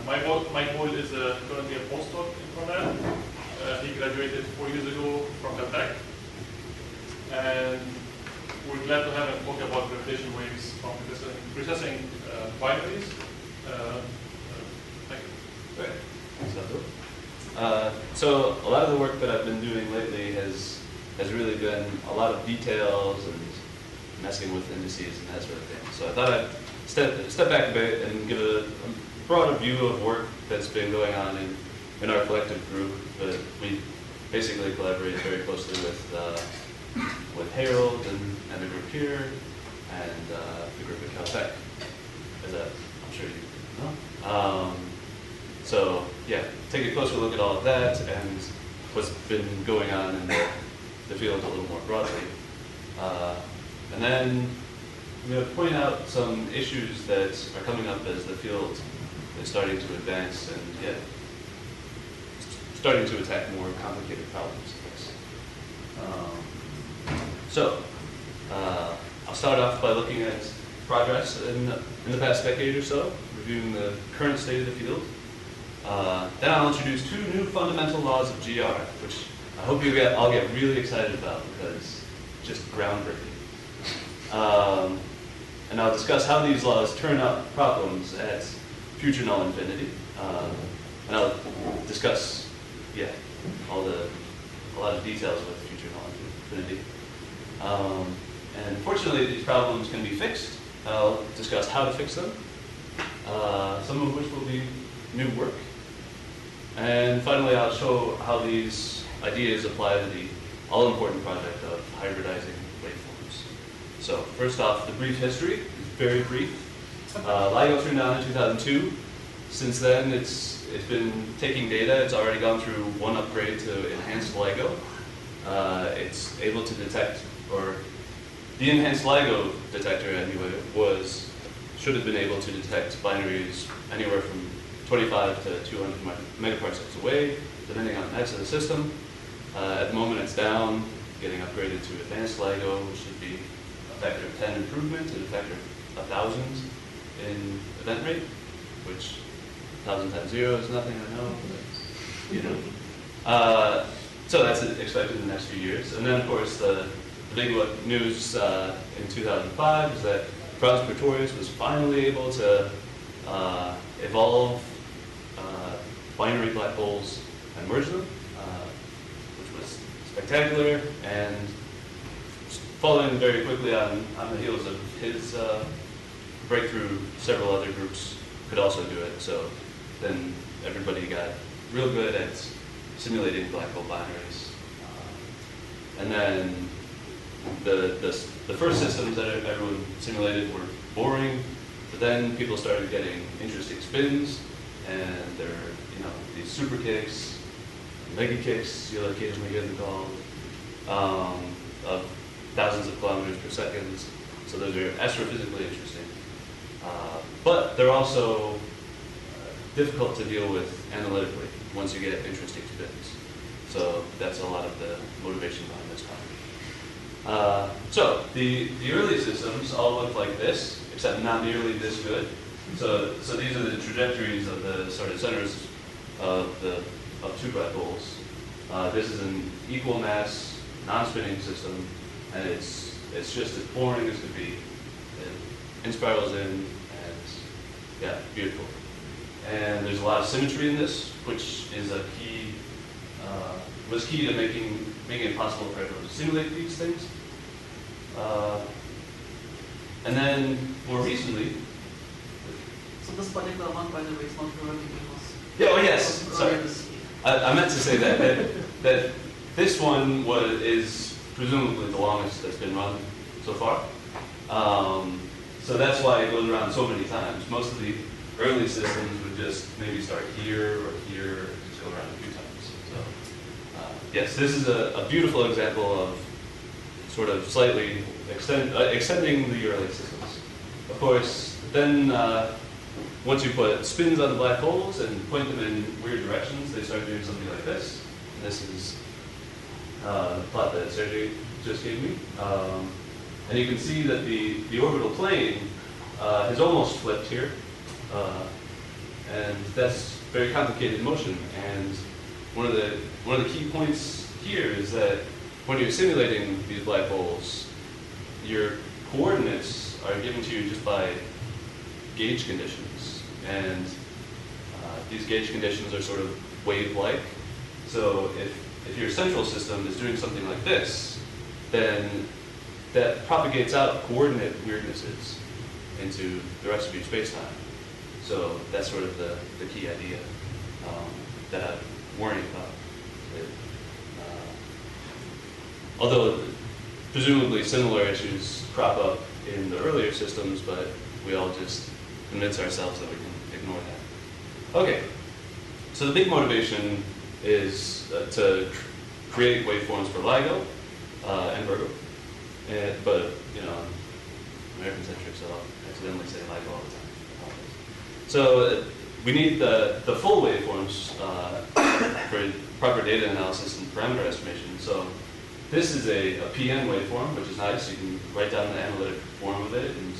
Mike Boyle is currently a postdoc in Cornell. He graduated 4 years ago from Caltech. And we're glad to have him talk about gravitational waves from precessing binaries. Thank you. Great. Thanks, Abdul. So a lot of the work that I've been doing lately has really been a lot of details and messing with indices and that sort of thing. So I thought I'd step back a bit and give a broader view of work that's been going on in our collective group. But we basically collaborate very closely with Harold and the group here and the group at Caltech, as I'm sure you know. So yeah, take a closer look at all of that and what's been going on in the field a little more broadly. And then I'm going to point out some issues that are coming up as the field is starting to advance and starting to attack more complicated problems. I'll start off by looking at progress in the past decade or so, reviewing the current state of the field. Then I'll introduce two new fundamental laws of GR, which I hope I'll get really excited about because it's just groundbreaking. And I'll discuss how these laws turn up problems at future null infinity. And I'll discuss, a lot of details with future null infinity. And fortunately, these problems can be fixed. I'll discuss how to fix them, some of which will be new work. And finally, I'll show how these ideas apply to the all-important project of hybridizing waveforms. So first off, the brief history is very brief. LIGO turned on in 2002. Since then, it's been taking data. It's already gone through one upgrade to enhanced LIGO. It's able to detect, or the enhanced LIGO detector anyway, should have been able to detect binaries anywhere from 25 to 200 megaparsecs away, depending on the mass of the system. At the moment, it's down, getting upgraded to advanced LIGO, which should be a factor of 10 improvement and a factor of 1,000 in event rate, which 1,000 times 0 is nothing, I know, but you know. So that's expected in the next few years. And then, of course, the big news in 2005 is that Franz Pretorius was finally able to evolve binary black holes and merge them, which was spectacular, and following very quickly on the heels of his breakthrough, several other groups could also do it. So then everybody got real good at simulating black hole binaries. And then the first systems that everyone simulated were boring, but then people started getting interesting spins, and there are these super kicks, mega kicks, you'll occasionally hear them called, of thousands of kilometers per second. So those are astrophysically interesting. But they're also difficult to deal with analytically once you get interesting spins. So that's a lot of the motivation behind this topic. So the early systems all look like this, except not nearly this good. So these are the trajectories of the sort of centers of two black holes. This is an equal mass, non-spinning system, and it's just as boring as could be. It inspirals in, and yeah, beautiful. And there's a lot of symmetry in this, which is a key, was key to making it possible for everyone to simulate these things. And then more recently. So this particular one, by the way, is not correct because. Yeah. Oh yes. Sorry. I meant to say that this one is presumably the longest that's been run so far. So that's why it goes around so many times. Most of the early systems would just maybe start here or here, or just go around a few times. So yes, this is a beautiful example of sort of slightly extending the early systems. Of course, then once you put spins on the black holes and point them in weird directions, they start doing something like this. And this is the plot that Sergey just gave me. And you can see that the orbital plane has almost flipped here. And that's very complicated motion. And one of the key points here is that when you're simulating these black holes, your coordinates are given to you just by gauge conditions. And these gauge conditions are sort of wave-like. So if your central system is doing something like this, then that propagates out coordinate weirdnesses into the rest of your space-time. So that's sort of the key idea that I'm worrying about. Although presumably similar issues crop up in the earlier systems, but we all just convince ourselves that we can ignore that. Okay, so the big motivation is to create waveforms for LIGO and Virgo. But, you know, I'm American-centric, so I'll accidentally say LIGO all the time. So we need the full waveforms for proper data analysis and parameter estimation. So this is a PN waveform, which is nice. You can write down the analytic form of it and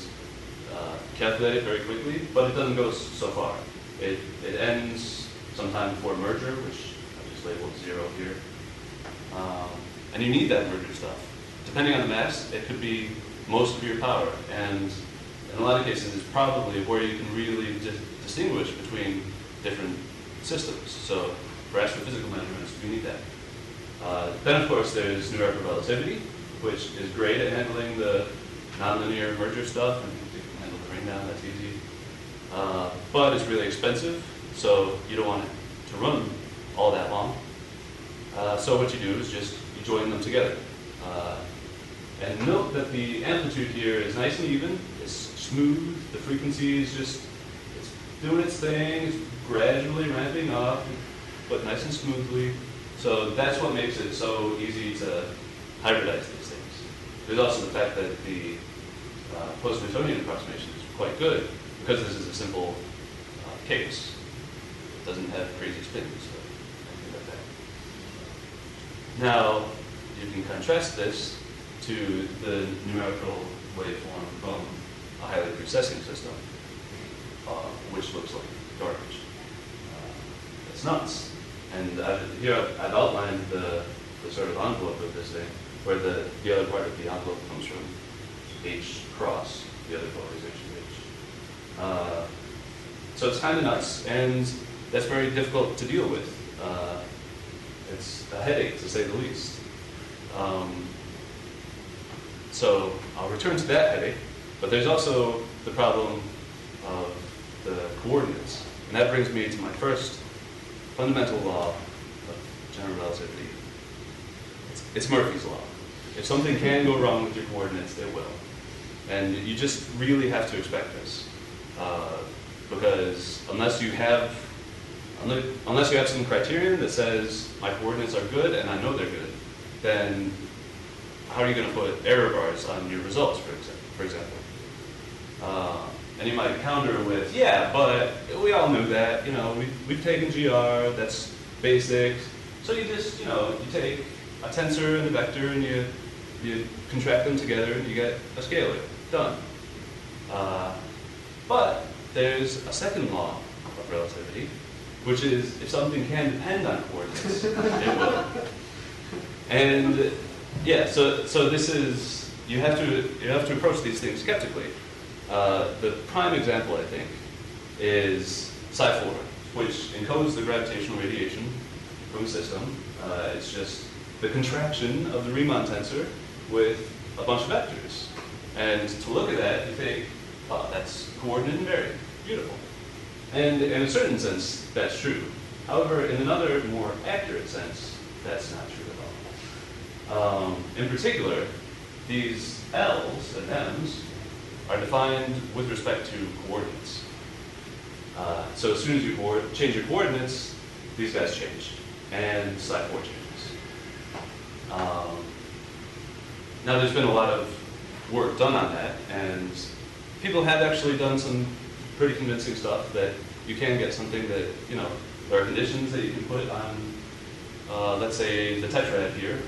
calculate it very quickly, but it doesn't go so far. It ends sometime before merger, which I've just labeled 0 here. And you need that merger stuff. Depending on the mass, it could be most of your power. And in a lot of cases, it's probably where you can really distinguish between different systems. So for astrophysical measurements, we need that. Then, of course, there's numerical relativity, which is great at handling the nonlinear merger stuff. And you can handle the ring down, that's easy. But it's really expensive, so you don't want it to run all that long. So what you do is just you join them together. And note that the amplitude here is nice and even. It's smooth. The frequency is just it's doing its thing. It's gradually ramping up, but nice and smoothly. So that's what makes it so easy to hybridize these things. There's also the fact that the post-Newtonian approximation is quite good because this is a simple case. It doesn't have crazy spins or anything like that. Now, you can contrast this to the numerical waveform from a highly precessing system, which looks like garbage. It's nuts. And here I've outlined the sort of envelope of this thing, where the other part of the envelope comes from H cross, the other polarization H. So it's kind of nuts, and that's very difficult to deal with. It's a headache, to say the least. So I'll return to that headache, but there's also the problem of the coordinates. And that brings me to my first fundamental law of general relativity. It's Murphy's law. If something can go wrong with your coordinates, it will. And you just really have to expect this. Because unless you have some criterion that says my coordinates are good and I know they're good, then how are you going to put error bars on your results, for example? And you might counter with, yeah, but we all knew that. You know, we've taken GR, that's basic. So you just, you take a tensor and a vector and you contract them together and you get a scalar. Done. But there's a second law of relativity, which is if something can depend on coordinates, it will. And yeah, so this is you have to approach these things skeptically. The prime example, I think, is psi4, which encodes the gravitational radiation from the system. It's just the contraction of the Riemann tensor with a bunch of vectors. And to look at that, you think, oh, that's coordinate invariant. Beautiful. And in a certain sense, that's true. However, in another, more accurate sense, that's not true at all. In particular, these L's and M's are defined with respect to coordinates. So as soon as you change your coordinates, these guys change, and psi4 changes. Now there's been a lot of work done on that, and people have actually done some pretty convincing stuff that you can get something that, there are conditions that you can put on, let's say, the tetrad here,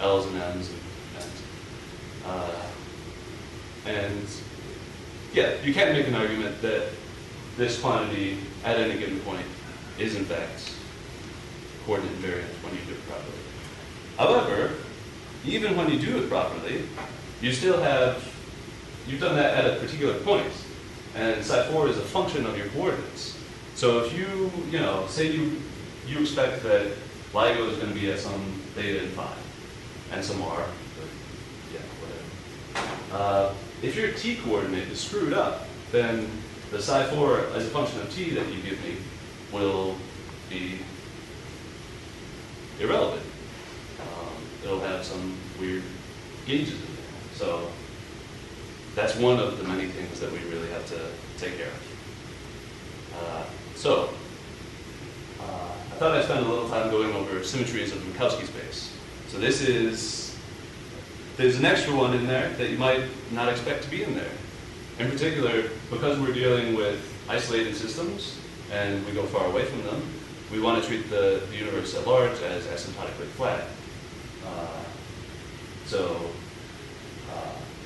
L's and M's and yeah, you can make an argument that this quantity at any given point is in fact coordinate invariant when you do it properly. However, even when you do it properly, you still have, you've done that at a particular point, and psi4 is a function of your coordinates. So if you, say you expect that LIGO is going to be at some theta and phi, and some r, but yeah, whatever. If your t coordinate is screwed up, then the psi4 as a function of t that you give me will be irrelevant. It'll have some weird gauges in there. So that's one of the many things that we really have to take care of. I thought I'd spend a little time going over symmetries of Minkowski space. So there's an extra one in there that you might not expect to be in there. In particular, because we're dealing with isolated systems and we go far away from them, we want to treat the universe at large as asymptotically flat.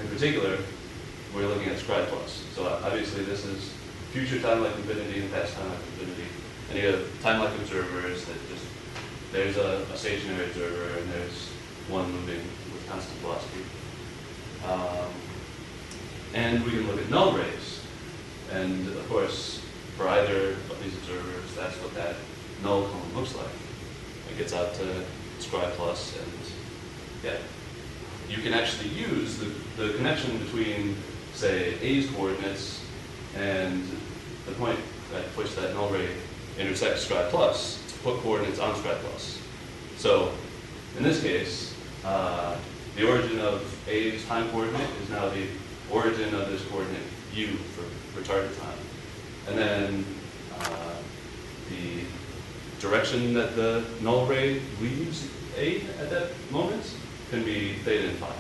In particular, we're looking at scribe plus. So obviously this is future time like infinity and past time like infinity. And you have time like observers that just, there's a stationary observer and there's one moving with constant velocity. And we can look at null rays. And of course, for either of these observers, that's what that null cone looks like. It gets out to scribe plus, and yeah. You can actually use the connection between, say, A's coordinates and the point at which that null ray intersects scribe plus to put coordinates on scribe plus. So in this case, the origin of A's time coordinate is now the origin of this coordinate u for target time. And then the direction that the null ray leaves A at that moment can be theta and phi,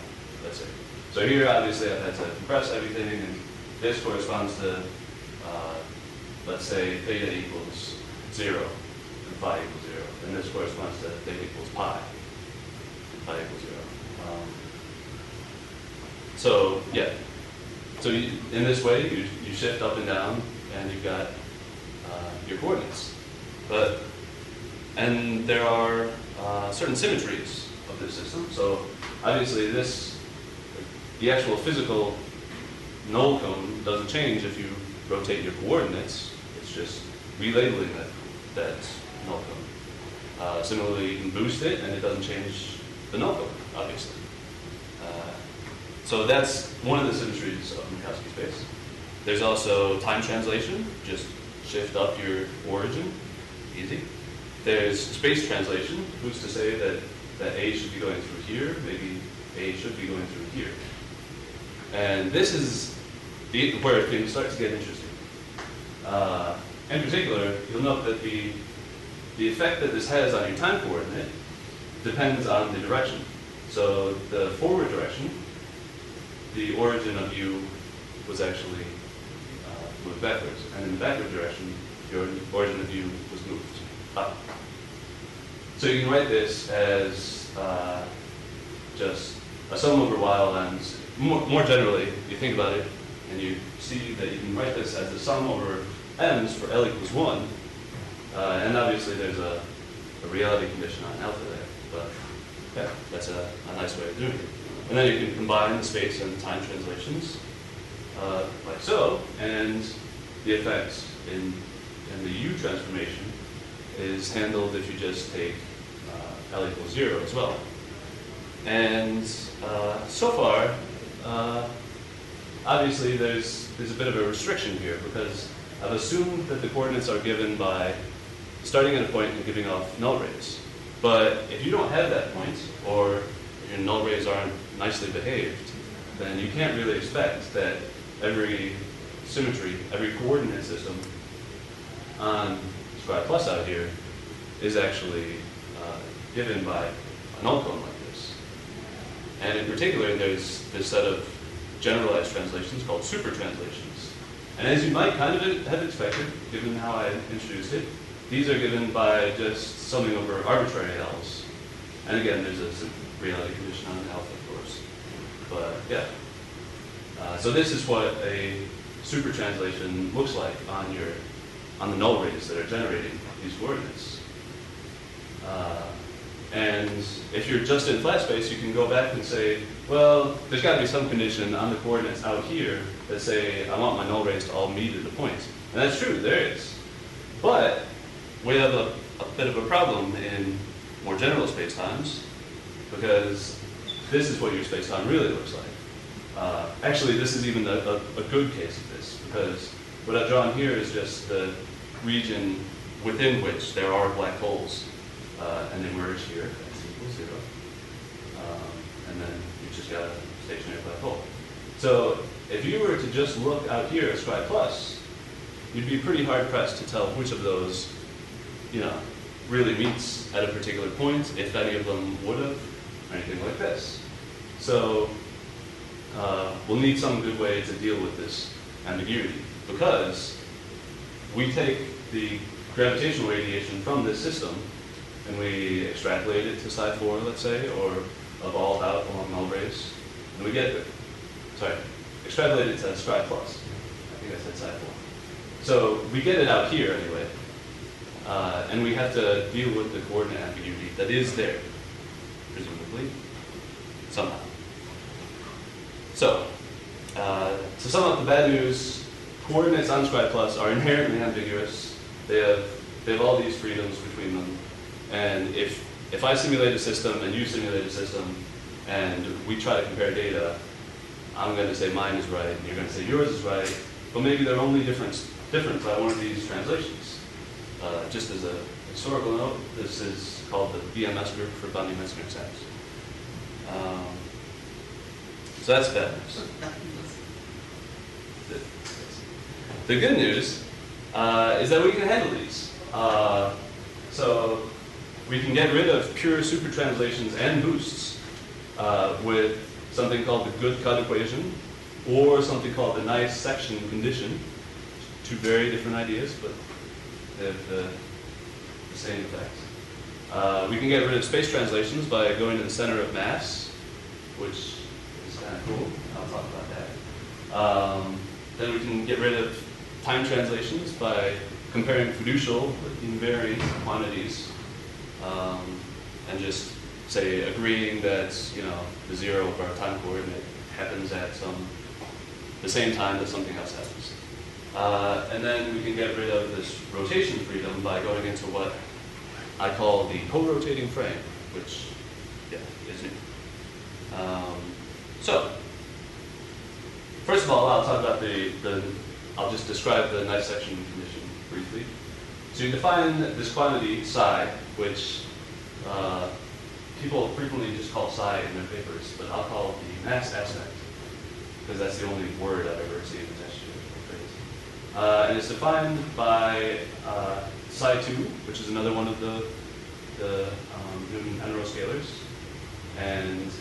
let's say. So here, obviously, I've had to compress everything, and this corresponds to, let's say, theta equals 0, and phi equals 0. And this corresponds to theta equals pi, and phi equals 0. So, yeah. So in this way, you shift up and down, and you've got your coordinates. And there are certain symmetries of this system. So obviously the actual physical null cone doesn't change if you rotate your coordinates. It's just relabeling that null cone. Similarly, you can boost it and it doesn't change the null cone, obviously. So that's one of the symmetries of Minkowski space. There's also time translation, just shift up your origin, easy. There's space translation, who's to say that A should be going through here, maybe A should be going through here. And this is where things start to get interesting. In particular, you'll note that the effect that this has on your time coordinate depends on the direction. So the forward direction, the origin of u was actually moved backwards. And in the backward direction, your origin of u was moved up. So you can write this as just a sum over while ends. More generally, you think about it, and you see that you can write this as the sum over m's for L equals 1. And obviously there's a reality condition on alpha there. But yeah, that's a nice way of doing it. And then you can combine the space and time translations like so, and the effect in the U transformation is handled if you just take L equals 0 as well. And so far, obviously there's a bit of a restriction here because I've assumed that the coordinates are given by starting at a point and giving off null rays. But if you don't have that point, or your null rays aren't nicely behaved, then you can't really expect that every symmetry, every coordinate system on square plus out here is actually given by a null cone like this. And in particular, there's this set of generalized translations called super translations. And as you might kind of have expected, given how I introduced it, these are given by just summing over arbitrary L's. And again, there's a reality condition on alpha, of course. But yeah. So this is what a super translation looks like on the null rays that are generating these coordinates. And if you're just in flat space, you can go back and say, well, there's got to be some condition on the coordinates out here that say I want my null rays to all meet at a point. And that's true, there is. But we have a bit of a problem in more general spacetimes, because this is what your spacetime really looks like. Actually, this is even a good case of this, because what I've drawn here is just the region within which there are black holes, and they merge here, x equals 0. And then you just got a stationary black hole. So if you were to just look out here at Scribe Plus, you'd be pretty hard pressed to tell which of those, really meets at a particular point, if any of them would have, or anything like this. So we'll need some good way to deal with this ambiguity, because we take the gravitational radiation from this system and we extrapolate it to psi 4, let's say, or evolve out along null rays, and we get extrapolate it to Scribe Plus. I think I said psi 4. So we get it out here anyway, and we have to deal with the coordinate ambiguity that is there, presumably, somehow. So, to sum up the bad news, coordinates on Scribe Plus are inherently ambiguous. They have all these freedoms between them, and if I simulate a system and you simulate a system, and we try to compare data, I'm going to say mine is right, and you're going to say yours is right, but maybe they're only different by one of these translations. Just as a historical note, this is called the BMS group for bounding Metzner exams. So that's bad news. The good news is that we can handle these. So we can get rid of pure super translations and boosts with something called the good cut equation, or something called the nice section condition. Two very different ideas, but they have the same effect. We can get rid of space translations by going to the center of mass, which is kind of cool. I'll talk about that. Then we can get rid of time translations by comparing fiducial with invariant quantities, and just say agreeing that the 0 of our time coordinate happens at the same time that something else happens. And then we can get rid of this rotation freedom by going into what I call the corotating frame, which is new. So first of all, I'll talk about I'll just describe the nice section condition briefly. So you define this quantity psi, which people frequently just call psi in their papers, but I'll call it the mass aspect, because that's the only word I've ever seen attached to it. And it's defined by psi 2, which is another one of the Newton n-row scalars. And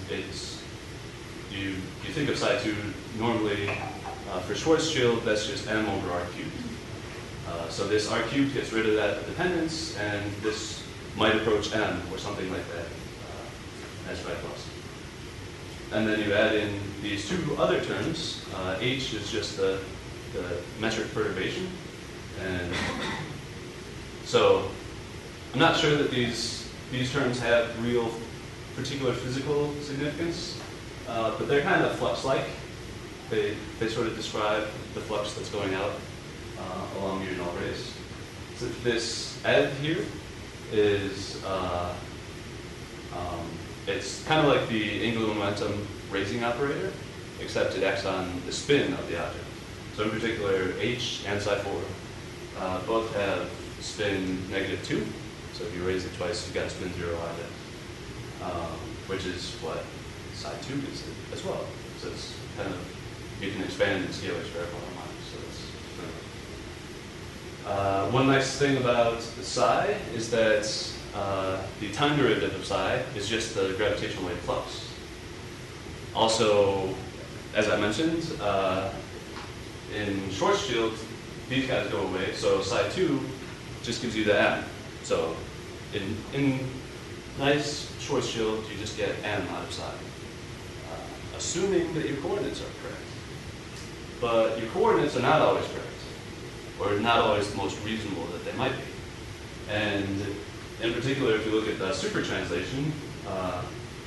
you think of psi 2 normally for Schwarzschild, that's just m over r cubed. So this r cubed gets rid of that dependence, and this might approach m or something like that as Scribe Plus. And then you add in these two other terms. H is just the metric perturbation. And so I'm not sure that these terms have real particular physical significance, but they're kind of flux-like. They sort of describe the flux that's going out along your null rays. So this add here is it's kind of like the angular momentum raising operator, except it acts on the spin of the object. So in particular, H and psi 4 both have spin -2. So if you raise it twice, you've got a spin 0 object, which is what psi 2 is as well. So it's kind of, you can expand and scale spherical harmonics. So it's one nice thing about the psi is that the time derivative of psi is just the gravitational wave flux. Also, as I mentioned, in Schwarzschild, these guys go away, so psi 2 just gives you the m. So in nice Schwarzschild, you just get m out of psi, assuming that your coordinates are correct. but your coordinates are not always correct, or not always the most reasonable that they might be. And in particular, if you look at the super translation,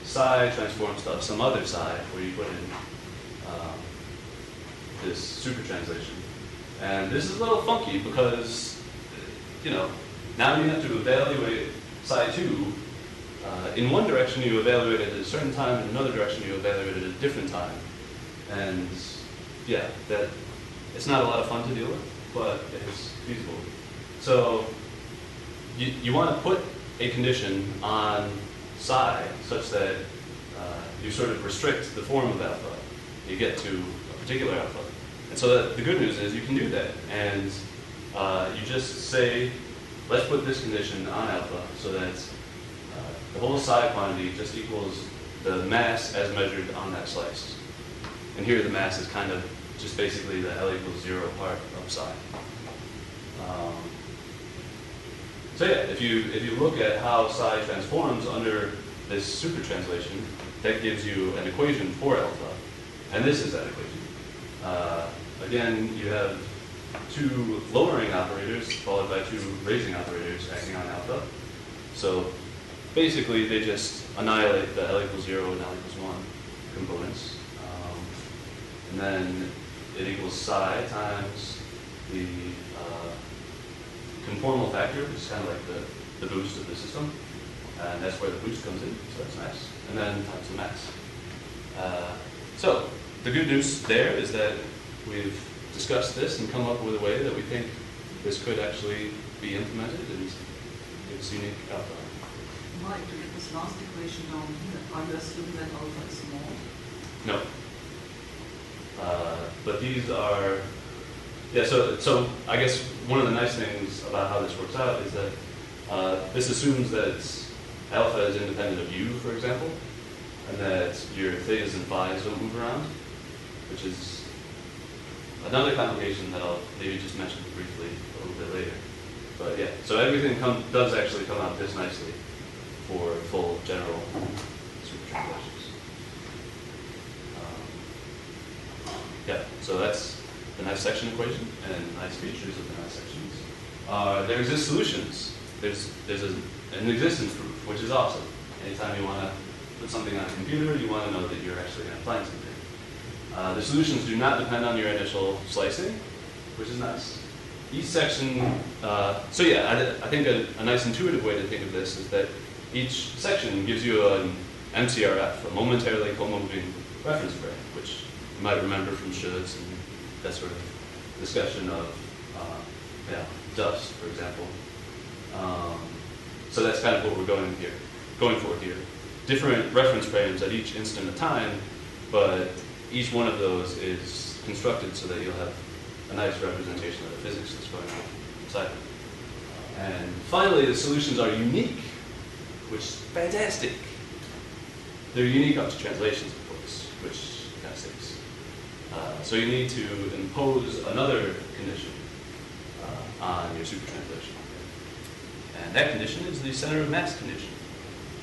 psi transforms to some other psi, where you put in this super translation. And this is a little funky because, you know, now you have to evaluate psi 2. In one direction you evaluate it at a certain time, in another direction you evaluate it at a different time. And yeah, it's not a lot of fun to deal with, but it's feasible. So you want to put a condition on psi such that you sort of restrict the form of alpha. You get to a particular alpha. And so the good news is you can do that. And you just say, let's put this condition on alpha so that the whole psi quantity just equals the mass as measured on that slice. And here the mass is kind of just basically the L equals 0 part of psi. So yeah, if you look at how psi transforms under this super translation, that gives you an equation for alpha. And this is that equation. Again, you have two lowering operators followed by two raising operators acting on alpha. So basically, they just annihilate the L equals 0 and L equals 1 components. And then it equals psi times the conformal factor, which is kind of like the boost of the system. And that's where the boost comes in, so that's nice. And then times the mass. So the good news there is that we've discussed this and come up with a way that we think this could actually be implemented and give us unique alpha. Mike, to get this last equation down here, are you assuming that alpha is small? No. But these are, yeah, so I guess one of the nice things about how this works out is that this assumes that alpha is independent of u, for example, and that your thetas and phi's don't move around, which is another complication that I'll maybe just mention briefly a little bit later. But yeah, so everything does actually come out this nicely for full general super translations. Yeah, so that's the nice section equation and nice features of the nice sections. There exist solutions. There's an existence proof, which is awesome. Anytime you want to put something on a computer, you want to know that you're actually going to find something. The solutions do not depend on your initial slicing, which is nice. Each section, so yeah, I think a nice intuitive way to think of this is that each section gives you an MCRF, a momentarily co-moving reference frame, which you might remember from shoulds and that sort of discussion of dust, for example. So that's kind of what we're going for here. Different reference frames at each instant of time, but each one of those is constructed so that you'll have a nice representation of the physics that's going on inside them. And finally, the solutions are unique, which is fantastic. They're unique up to translations, of course, which kind of stinks. So you need to impose another condition on your super translation. And that condition is the center of mass condition.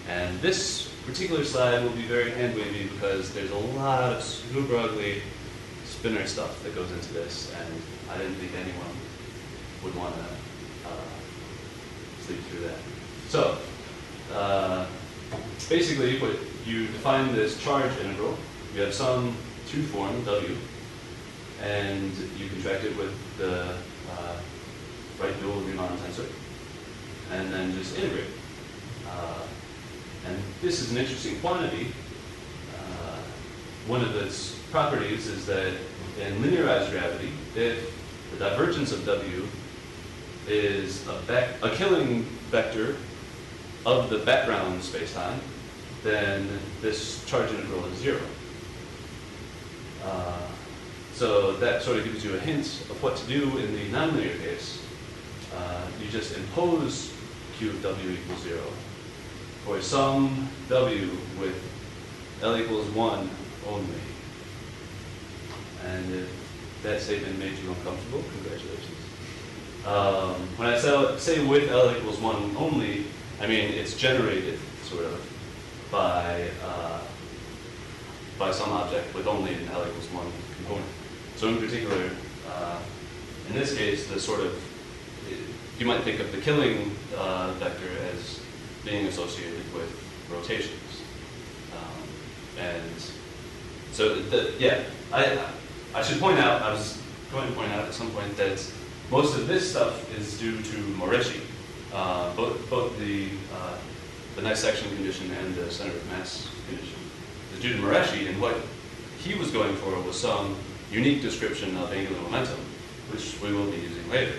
And this particular slide will be very hand-wavy because there's a lot of super ugly spinner stuff that goes into this, and I didn't think anyone would want to sleep through that. So, basically, you define this charge integral. You have some two-form, W, and you contract it with the right dual Riemann tensor, and then just integrate. And this is an interesting quantity. One of its properties is that in linearized gravity, if the divergence of W is a killing vector of the background spacetime, then this charge integral is 0. So that sort of gives you a hint of what to do in the nonlinear case. You just impose Q of W equals 0 for some W with L equals 1 only. And if that statement made you uncomfortable, congratulations. When I say with L equals 1 only, I mean it's generated, sort of, by some object with only an L equals 1 component. So in particular, in this case, the sort of, you might think of the killing vector as being associated with rotations. And so, yeah, I should point out, I was going to point out at some point that most of this stuff is due to Moretti, both the nice section condition and the center of mass condition. It's due to Moretti, and what he was going for was some unique description of angular momentum, which we will be using later.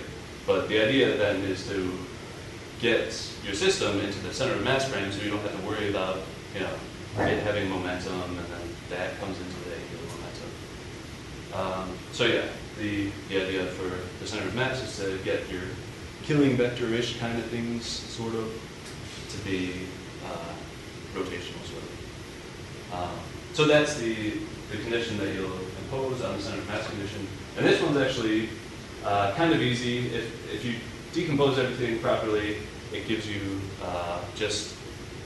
But the idea then is to get your system into the center of mass frame so you don't have to worry about, you know, it having momentum, and then that comes into the angular momentum. So yeah, the idea for the center of mass is to get your killing vector-ish kind of things, sort of, to be rotational, sort of. So that's the condition that you'll impose on the center of mass condition. And this one's actually kind of easy. If you decompose everything properly, it gives you just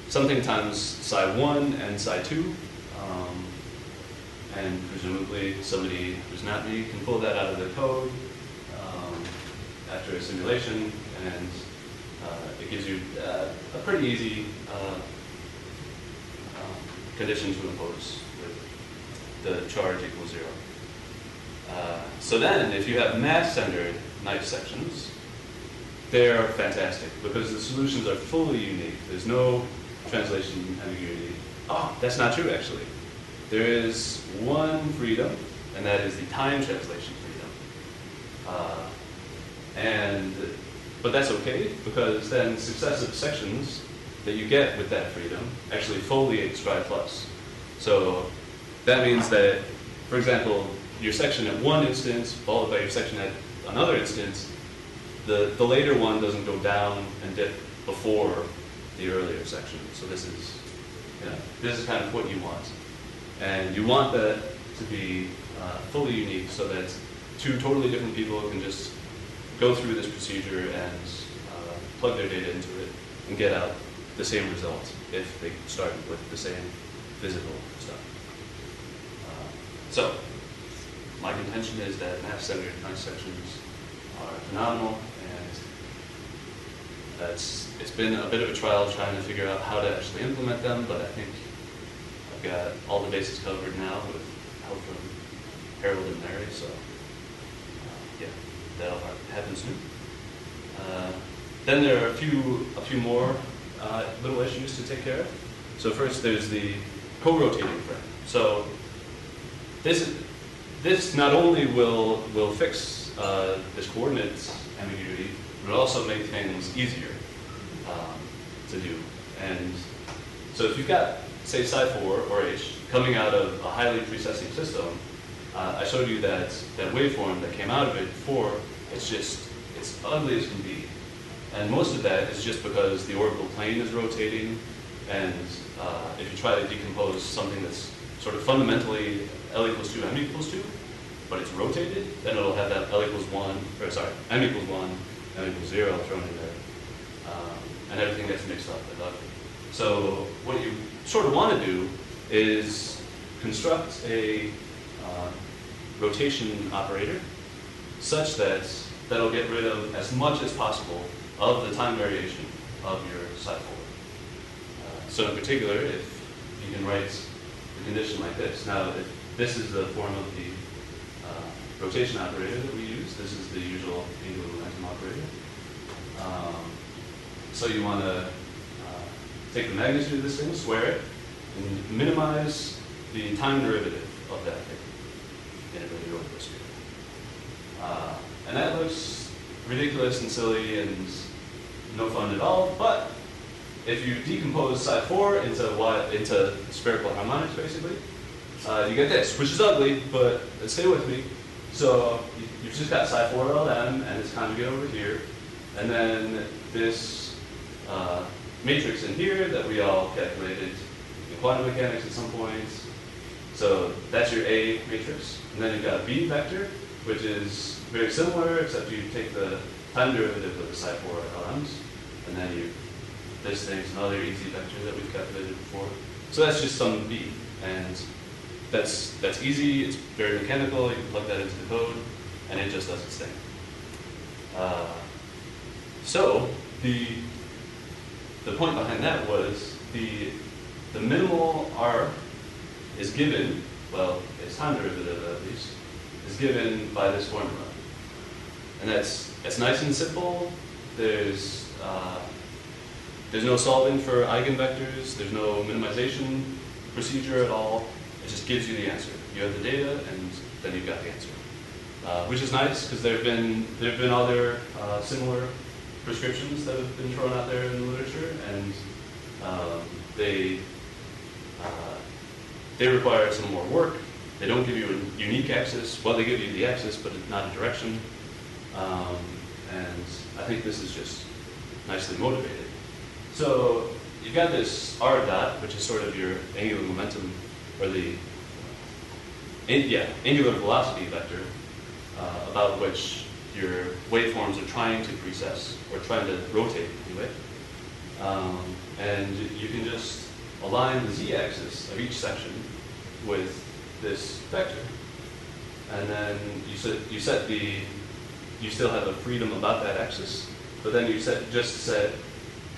something times psi1 and psi2. And presumably somebody who's not me can pull that out of the code after a simulation, and it gives you a pretty easy condition to impose with the charge equals 0. So then, if you have mass-centered nice sections, they're fantastic because the solutions are fully unique. There's no translation ambiguity. Oh, that's not true, actually. There is one freedom, and that is the time translation freedom. But that's okay, because then successive sections that you get with that freedom actually foliate stride plus. So that means that, for example, your section at one instance followed by your section at another instance, the later one doesn't go down and dip before the earlier section. So this is, this is kind of what you want. And you want that to be fully unique so that two totally different people can just go through this procedure and plug their data into it and get out the same result if they started with the same physical stuff. So my contention is that mass-centered nice sections are phenomenal, and it's been a bit of a trial trying to figure out how to actually implement them, but I think I've got all the bases covered now with help from Harold and Mary, so yeah, that'll happen soon. Then there are a few more little issues to take care of. So first there's the corotating frame. So this not only will fix this coordinates ambiguity, but it'll also make things easier to do. And so if you've got, say, psi4 or h coming out of a highly precessing system, I showed you that waveform that came out of it before, it's ugly as can be. And most of that is just because the orbital plane is rotating, and if you try to decompose something that's sort of fundamentally L equals 2, M equals 2, but it's rotated, then it'll have that L equals 1, or sorry, M equals 1, M equals 0 thrown in there. And everything gets mixed up and ugly. So what you sort of want to do is construct a rotation operator such that that'll get rid of as much as possible of the time variation of your psi4. So in particular, if you can write the condition like this. Now, if this is the form of the rotation operator that we use, this is the usual angular momentum operator. So you want to take the magnitude of this thing, square it, and minimize the time derivative of that thing. Integrate over this here. And that looks ridiculous and silly and no fun at all, but if you decompose psi4 into spherical harmonics, basically, you get this, which is ugly, but stay with me. So you've just got psi4 LM and its conjugate over here, and then this matrix in here that we all calculated in quantum mechanics at some point. So that's your A matrix. And then you've got a B vector, which is very similar, except you take the time derivative of the psi4 LMs, and then this thing's another easy vector that we've calculated before. So that's just some B. And that's easy, it's very mechanical, you can plug that into the code, and it just does its thing. So the point behind that was the minimal R is given, well, its time derivative at least, is given by this formula. And that's nice and simple. There's no solving for eigenvectors, there's no minimization procedure at all. It just gives you the answer. You have the data, and then you've got the answer. Which is nice, because there have been other similar prescriptions that have been thrown out there in the literature, and they require some more work. They don't give you a unique axis. Well, they give you the axis, but not a direction. And I think this is just nicely motivated. So you've got this r dot, which is sort of your angular momentum, or the angular velocity vector, about which your waveforms are trying to precess, or trying to rotate anyway. And you can just align the z-axis of each section with this vector. And then you still have a freedom about that axis, but then you just set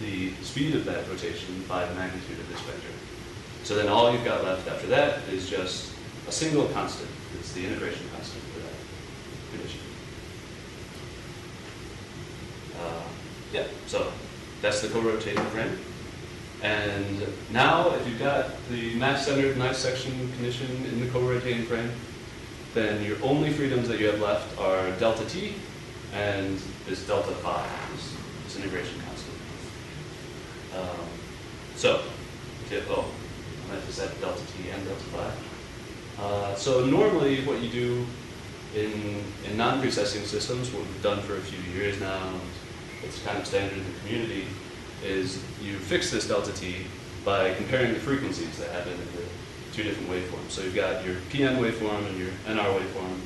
the speed of that rotation by the magnitude of this vector. So then all you've got left after that is just a single constant. It's the integration constant for that condition. So that's the co-rotating frame. And now, if you've got the match-centered knife section condition in the co-rotating frame, then your only freedoms that you have left are delta t and this delta phi, this integration constant. I meant to set delta t and delta phi. So normally what you do in non-precessing systems, what we've done for a few years now, and it's kind of standard in the community, is you fix this delta t by comparing the frequencies that happen in the two different waveforms. So you've got your PN waveform and your NR waveform,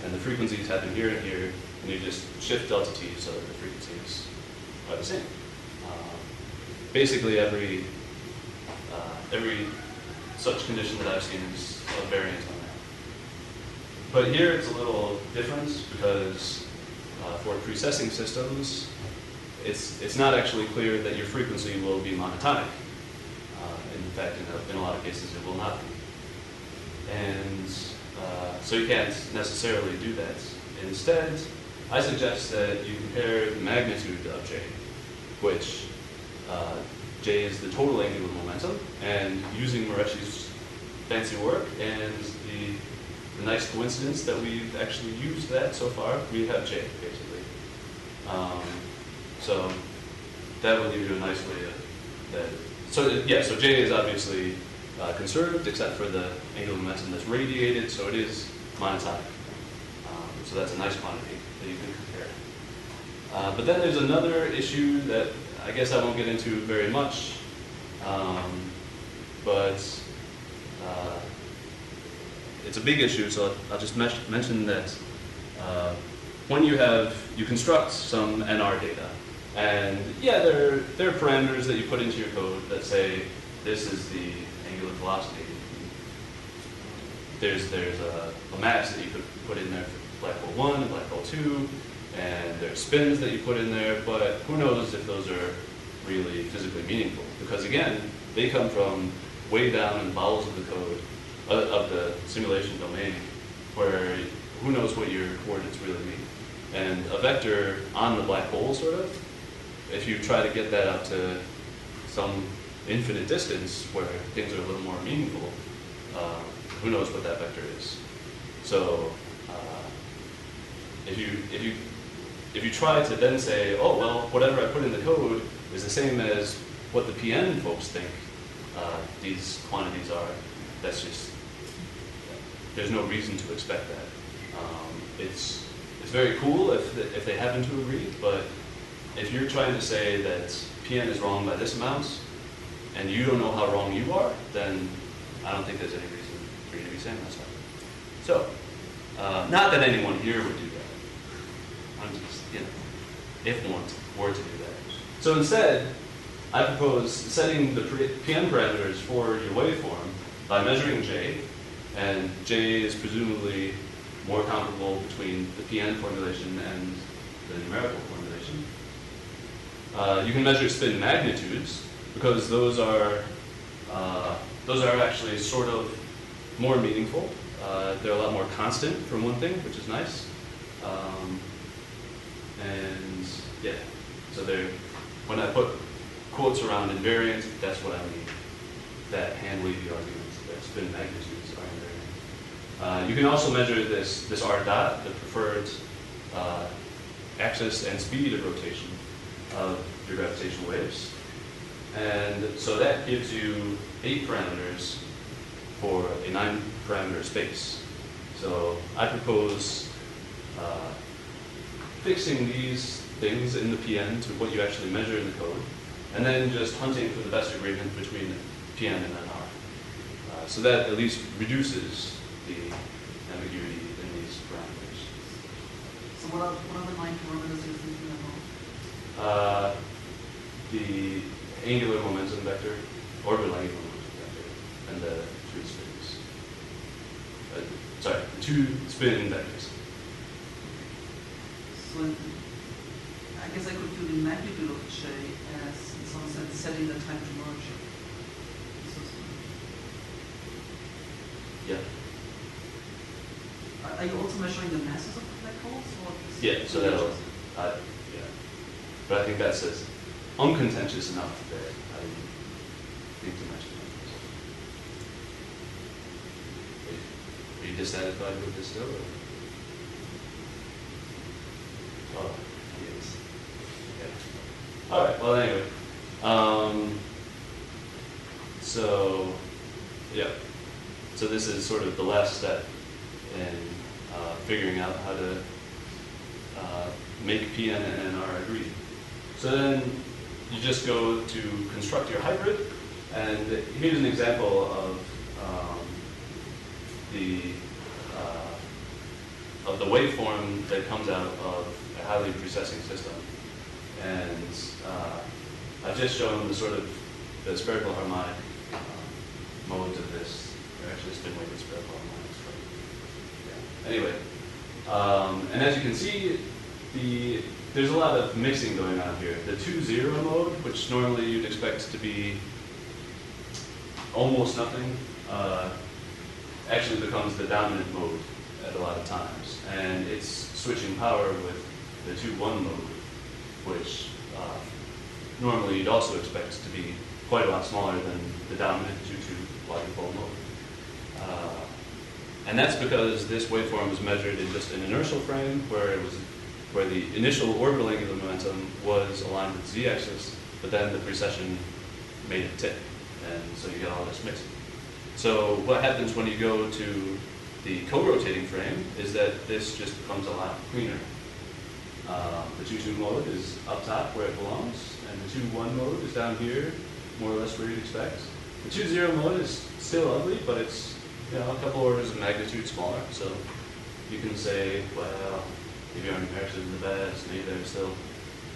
and the frequencies happen here and here, and you just shift delta t so that the frequencies are the same. Basically, every such condition that I've seen is a variant on that. But here it's a little different because for precessing systems, it's not actually clear that your frequency will be monotonic. In fact, in a lot of cases, it will not be. And so you can't necessarily do that. Instead, I suggest that you compare the magnitude of J, which J is the total angular momentum, and using Moreshi's fancy work and the nice coincidence that we've actually used that so far, we have J, basically. So that will give you a nice way so J is obviously conserved, except for the angular momentum that's radiated, so it is monotonic. So that's a nice quantity that you can compare. But then there's another issue that I guess I won't get into very much, but it's a big issue, so I'll just mention that when you construct some NR data, and yeah, there are parameters that you put into your code that say this is the angular velocity. There's a mass that you could put in there for black hole 1 and black hole 2, and there's spins that you put in there, but who knows if those are really physically meaningful? Because again, they come from way down in the bowels of the code, of the simulation domain, where who knows what your coordinates really mean. And a vector on the black hole, sort of, if you try to get that out to some infinite distance where things are a little more meaningful, who knows what that vector is. So if you try to then say, oh, well, whatever I put in the code is the same as what the PN folks think these quantities are, that's just, there's no reason to expect that. It's very cool if they happen to agree, but if you're trying to say that PN is wrong by this amount, and you don't know how wrong you are, then I don't think there's any reason for you to be saying that stuff. So, not that anyone here would do that. I'm just, if one were to do that. So instead, I propose setting the PN parameters for your waveform by measuring J, And J is presumably more comparable between the PN formulation and the numerical formulation. You can measure spin magnitudes because those are actually sort of more meaningful. They're a lot more constant from one thing, which is nice. And yeah, so when I put quotes around invariant, that's what I mean. That hand-wavy argument, that spin magnitudes are invariant. You can also measure this R dot, the preferred axis and speed of rotation of your gravitational waves. And so that gives you 8 parameters for a 9-parameter space. So I propose fixing these things in the PN to what you actually measure in the code, and then just hunting for the best agreement between PN and NR. So that at least reduces the ambiguity in these parameters. So what are the 9 parameters you're thinking about? The angular momentum vector, orbital angular momentum vector, and the 2 spins. Sorry, the 2 spin vectors. So I guess I could do the magnitude of J as, in some sense, setting the time to merge. Yeah. Are you also measuring the masses of the black holes? Or Yeah, so that'll, yeah. But I think that's as uncontentious enough that I didn't think to mention that. Are you dissatisfied with this still? Or? Oh, yes. Okay. All right, well, anyway. So, yeah. So this is sort of the last step in figuring out how to make PN and NR agree. So then you just go to construct your hybrid, and here's an example of the waveform that comes out of a highly precessing system. And I've just shown the sort of the spherical harmonic modes of this. They're actually spin weighted spherical harmonics. Yeah. Anyway, and as you can see, there's a lot of mixing going on here. The 2-0 mode, which normally you'd expect to be almost nothing, actually becomes the dominant mode at a lot of times. And it's switching power with the 2-1 mode, which normally you'd also expect to be quite a lot smaller than the dominant 2-2 logical mode. And that's because this waveform was measured in just an inertial frame where the initial orbital angular momentum was aligned with the z-axis, but then the precession made it tip, and so you get all this mixing. So what happens when you go to the corotating frame is that this just becomes a lot cleaner. The 2-2 mode is up top where it belongs, and the 2-1 mode is down here, more or less where you'd expect. The 2-0 mode is still ugly, but it's a couple orders of magnitude smaller. So you can say, well, maybe our numerics isn't the best, maybe there's still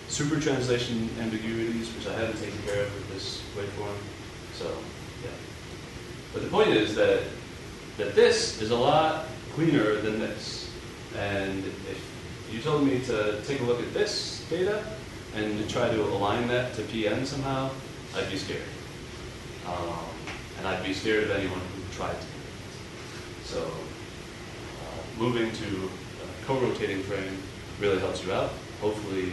super translation ambiguities, which I haven't taken care of with this waveform. So, yeah. But the point is that this is a lot cleaner than this. And if you told me to take a look at this data and to try to align that to PN somehow, I'd be scared. And I'd be scared of anyone who tried to. So moving to a co-rotating frame really helps you out. Hopefully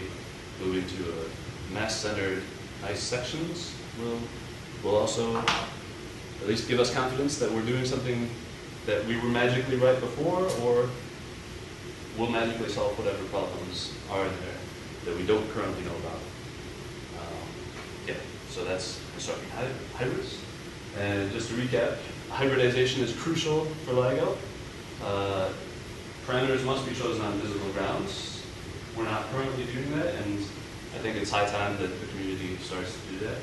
moving to a mass-centered nice sections will also at least give us confidence that we're doing something that we were magically right before, or will magically solve whatever problems are there that we don't currently know about. Yeah, so that's constructing hybrids. And just to recap, hybridization is crucial for LIGO. Parameters must be chosen on visible grounds. We're not currently doing that, and I think it's high time that the community starts to do that.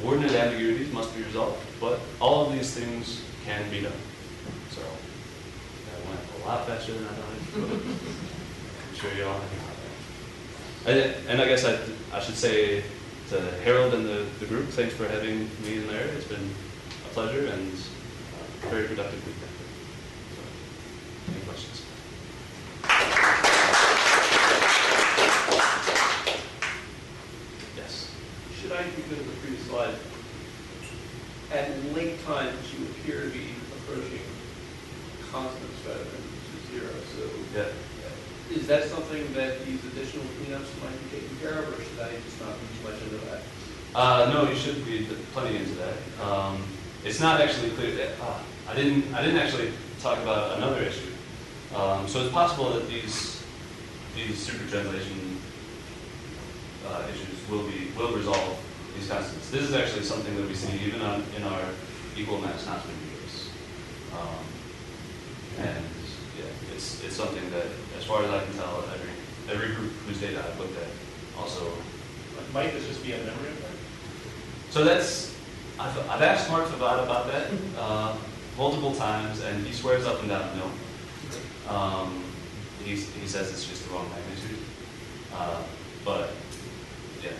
Coordinate ambiguities must be resolved, but all of these things can be done. So that went a lot faster than I thought it would. I'm sure you all have that. And I guess I should say to Harold and the group, thanks for having me in there. It's been a pleasure and very productive week. questions. Yes. Should I, because of the previous slide, at late times you appear to be approaching constants rather than to zero. So Yeah. is that something that these additional cleanups might be taken care of, or should I just not read too much into that? No, you should read plenty into that. It's not actually clear. I didn't actually talk about another issue. So it's possible that these super translation issues will resolve these constants. This is actually something that we see even in our equal mass non-spinning case. And yeah, it's something that, as far as I can tell, every group whose data I've looked at also. Might this just be a memory effect? So I've asked Mark Favad about that multiple times, and he swears up and down no. He says it's just the wrong magnitude. But yeah,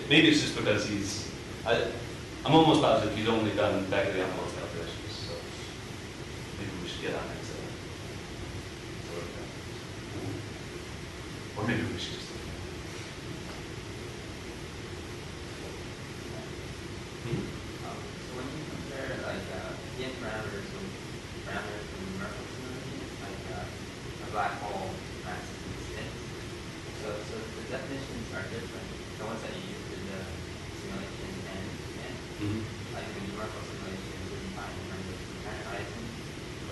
maybe it's just because I'm almost positive he's only done back of the envelope calculations. So maybe we should get on it. Or maybe we should just. So when you compare like n parameters from numerical simulations, like a black hole mass and spin, so the definitions are different. The ones that you use in the simulation and like in the numerical simulation, you define in terms of quantizing,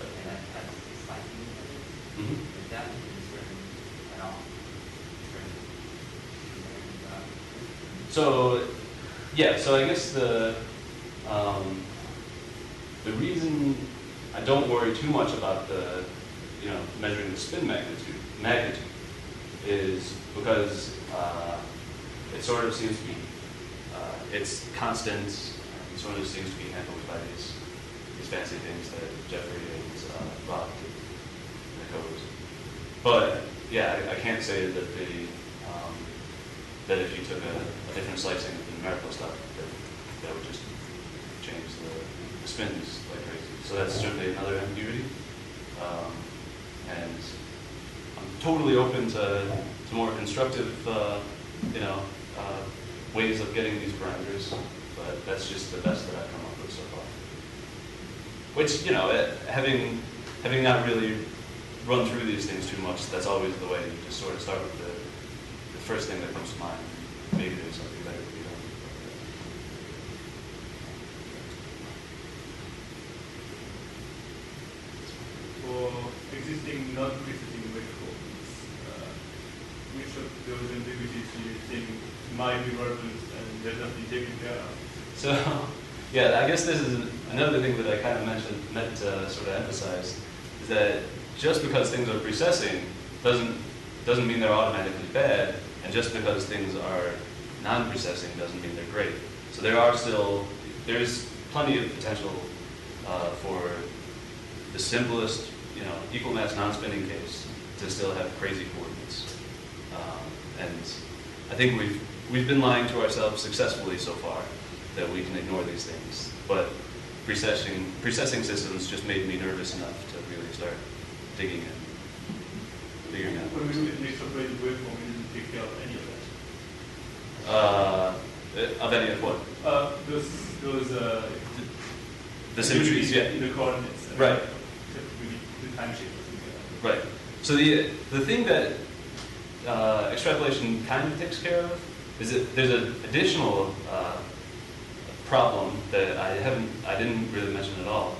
but then that has slightly different. Is that concerned at all? So yeah, so I guess the reason I don't worry too much about the measuring the spin magnitude is because it sort of seems to be it's constant. It sort of seems to be handled by these fancy things that Jeffrey and Rob did in the code. But yeah, I can't say that that if you took a different slicing of the numerical stuff, that would just change the spins like crazy. So that's certainly another ambiguity. And I'm totally open to more constructive, ways of getting these parameters, but that's just the best that I've come up with so far. Which, having not really run through these things too much, that's always the way. You just sort of start with the first thing that comes to mind. Maybe there's something better to be done. For existing non-precessing waveforms, which of those ambiguities do you think might be relevant and definitely taken care of? So, yeah, I guess this is another thing that I kind of meant to sort of emphasize, is that just because things are precessing doesn't mean they're automatically bad, and just because things are non-precessing doesn't mean they're great. So there's plenty of potential for the simplest, equal mass non-spinning case to still have crazy coordinates. And I think we've been lying to ourselves successfully so far that we can ignore these things. But precessing systems just made me nervous enough to really start digging in, figuring out. When we look at mixed operated waveform, we didn't take care of any of that. Of any of what? Those The symmetries, yeah. In the coordinates. Right. The time shape or something like that. Right. So the thing that extrapolation kind of takes care of is that there's an additional problem that I didn't really mention at all.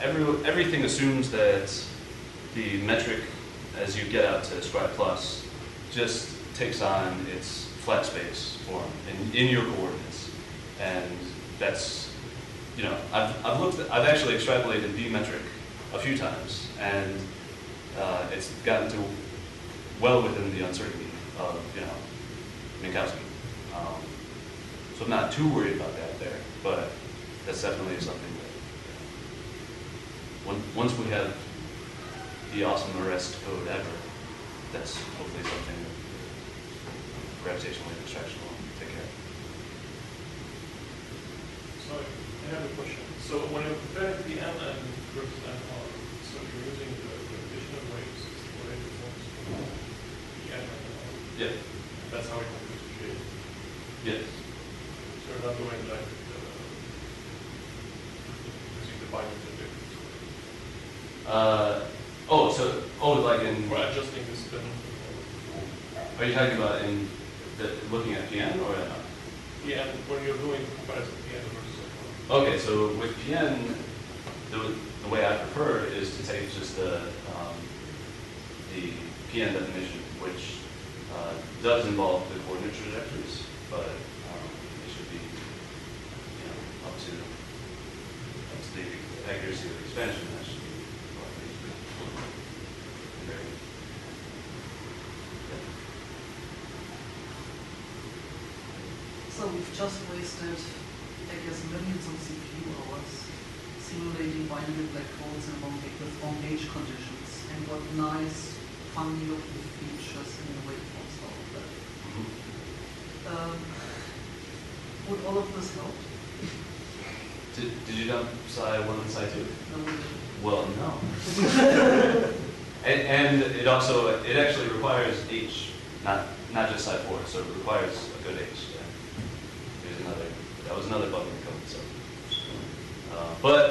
Everything assumes that the metric as you get out to square plus just takes on its flat space form in your coordinates, and that's I've actually extrapolated the metric a few times, and it's gotten to well within the uncertainty of Minkowski. So I'm not too worried about that there, but that's definitely something that once we have the awesomest code ever, that's hopefully something that gravitational wave extraction will take care of. So I have a question. So when you're comparing the M and versus NR, so you're using the gravitational Yes. So you're not doing like using the binary like in, for adjusting the spin. are you talking about in looking at PN or not? Yeah, when you're doing comparison PN versus Okay, so with PN, the way I prefer is to take just the PN definition, which does involve the coordinate trajectories, but it should be up to the accuracy of the expansion. That should be invariant. So we've just wasted, I guess, millions of CPU hours simulating binary black holes and with long gauge conditions, and what nice, funny-looking features in the waveforms out of that. Would all of this help? Did you dump psi 1 and psi 2? No, we didn't. Well, no. and it also, it actually requires H, not just psi 4, so it requires a good H. That was another bug in the code. So,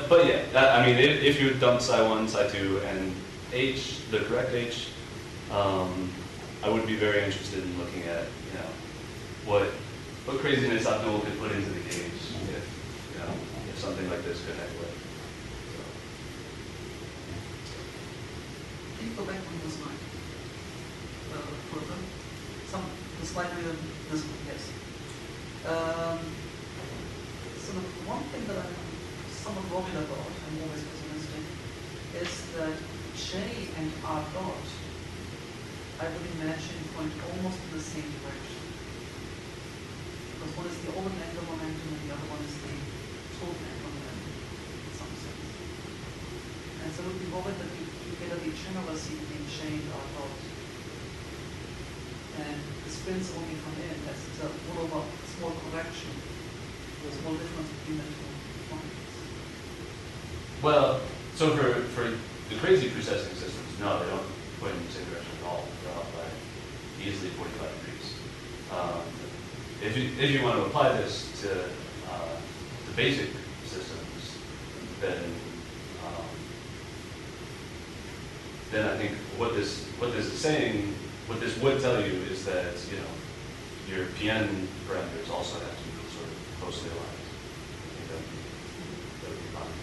but yeah, I mean, if you dump psi 1, psi 2, and H, the correct H, I would be very interested in looking at what craziness optimal could put into the gauge if something like this could handle it. Can you go back on the slide? Further? The slide with this one, yes. So the one thing that I'm somewhat worried about, I'm always pessimistic, is that J and R dot, I would imagine, point almost in the same direction. Because one is the open angular momentum and the other one is the total angular momentum in some sense. And so I would be worried that you get a degeneracy between J and R dot. And the spins only come in as a small correction, a small difference between the two quantities. Well, so for the crazy precessing systems, no, they don't point in the same direction at all. They're off by easily 45 degrees. If you want to apply this to the basic systems, then I think what this is saying, what this would tell you is that your PN parameters also have to be sort of closely aligned. I think that would be fine.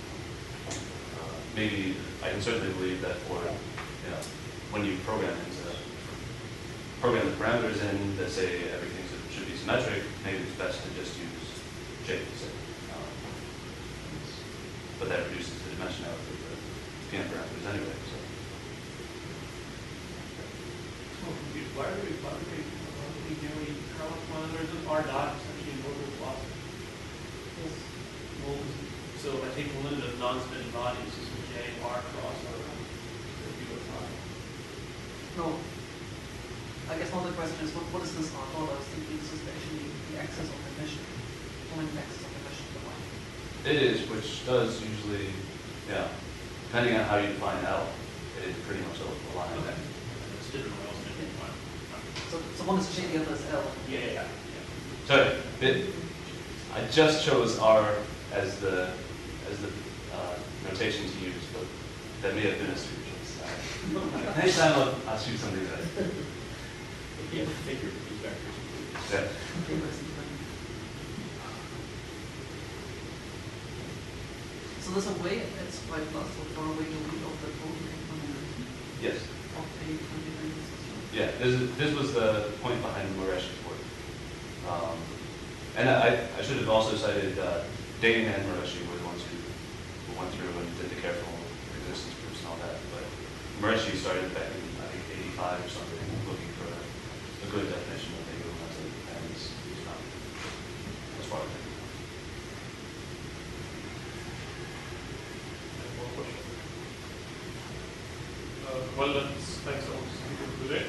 Maybe I can certainly believe that for when you program the parameters in that say everything should be symmetric, maybe it's best to just use J. But that reduces the dimensionality of the PN parameters anyway. So. Why are we doing curl monitors with R dot essentially in local velocity? Yes. Well, so if I take the limit of non-spinning bodies, this is J R cross R. No. I guess now the question is, what is this R dot? I was thinking this is actually the axis of emission. Only the axis of emission of the line. It is, which does usually, depending on how you define L, it is pretty much aligned. Okay. It's different ways. So one is J, the other is L. Yeah. So I just chose R as the notation to use, but that may have been a stupid choice. Next time I'll shoot something better. You have to figure these vectors. Yeah. So there's a way it's quite plus so far away to read of the total increment Yes. of a 20 system. Yeah, this was the point behind Mureshi's work. And I should have also cited Dane and Mureshi were the ones who went through and did the careful existence proofs and all that. But Mureshi started back in, I think, 85 or something, looking for a good definition of the angular momentum, and he's found it as far as I know. Any more questions? Well, thanks so much for today.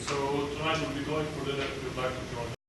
So tonight we'll be going for dinner if you'd like to join.